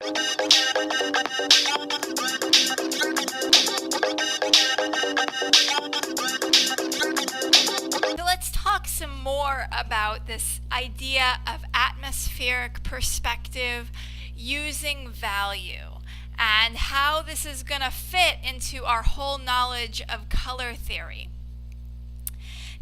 So let's talk some more about this idea of atmospheric perspective using value and how this is going to fit into our whole knowledge of color theory.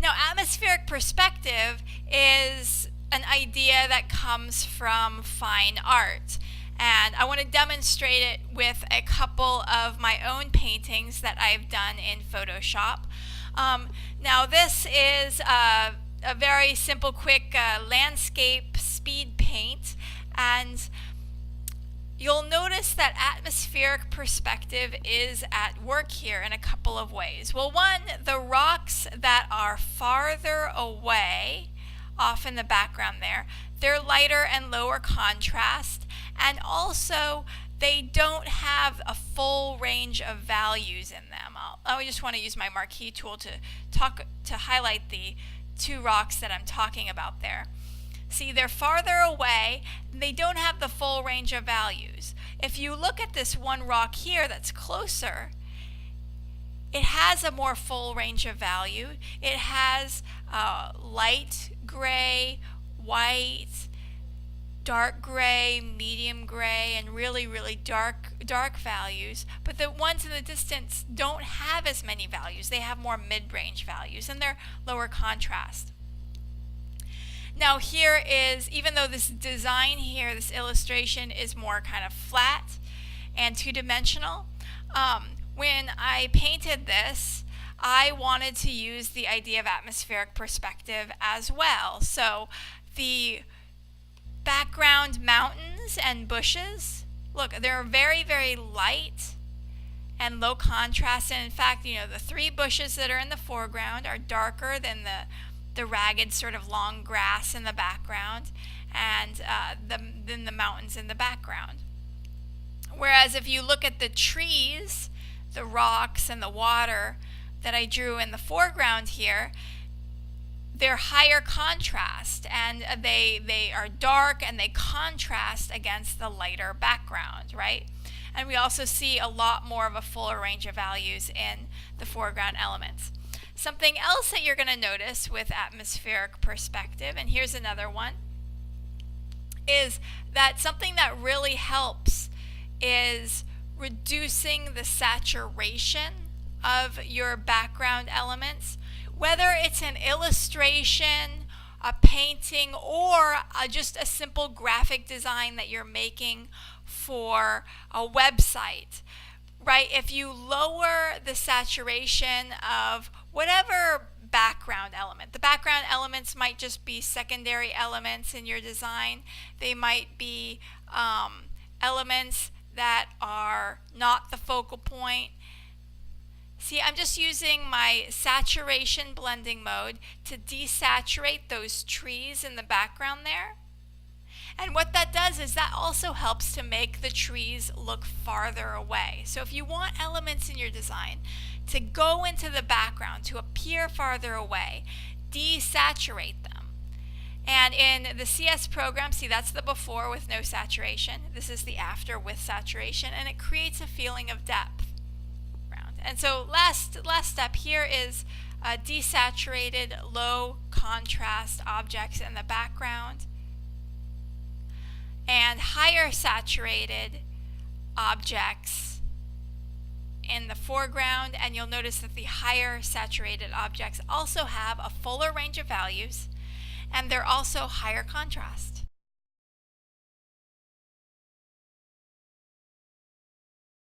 Now, atmospheric perspective is an idea that comes from fine art, and I want to demonstrate it with a couple of my own paintings that I've done in Photoshop. Now, this is a very simple, quick landscape speed paint, and you'll notice that atmospheric perspective is at work here in a couple of ways. Well, one, the rocks that are farther away, off in the background there, they're lighter and lower contrast, and also they don't have a full range of values in them. I just want to use my marquee tool to highlight the two rocks that I'm talking about there. See, they're farther away, and they don't have the full range of values. If you look at this one rock here that's closer, it has a more full range of value. It has light gray, white, dark gray, medium gray, and really, really dark values. But the ones in the distance don't have as many values. They have more mid-range values, and they're lower contrast. Now here is, even though this design here, this illustration is more kind of flat and two-dimensional, when I painted this, I wanted to use the idea of atmospheric perspective as well. So the background mountains and bushes, look, they're very, very light and low contrast. And in fact, you know, the three bushes that are in the foreground are darker than the ragged sort of long grass in the background, and then the mountains in the background. Whereas if you look at the trees, the rocks, and the water that I drew in the foreground here, they're higher contrast, and they are dark and they contrast against the lighter background, right? And we also see a lot more of a fuller range of values in the foreground elements. Something else that you're going to notice with atmospheric perspective, and here's another one, is that something that really helps is reducing the saturation of your background elements, whether it's an illustration, a painting, or just a simple graphic design that you're making for a website. Right, if you lower the saturation of whatever background element, the background elements might just be secondary elements in your design. They might be elements that are not the focal point. See, I'm just using my saturation blending mode to desaturate those trees in the background there. And what that does is that also helps to make the trees look farther away. So if you want elements in your design to go into the background, to appear farther away, desaturate them. And in the CS program, see, that's the before with no saturation. This is the after with saturation, and it creates a feeling of depth. And so last step here is desaturated, low contrast objects in the background, and higher saturated objects in the foreground. And you'll notice that the higher saturated objects also have a fuller range of values, and they're also higher contrast.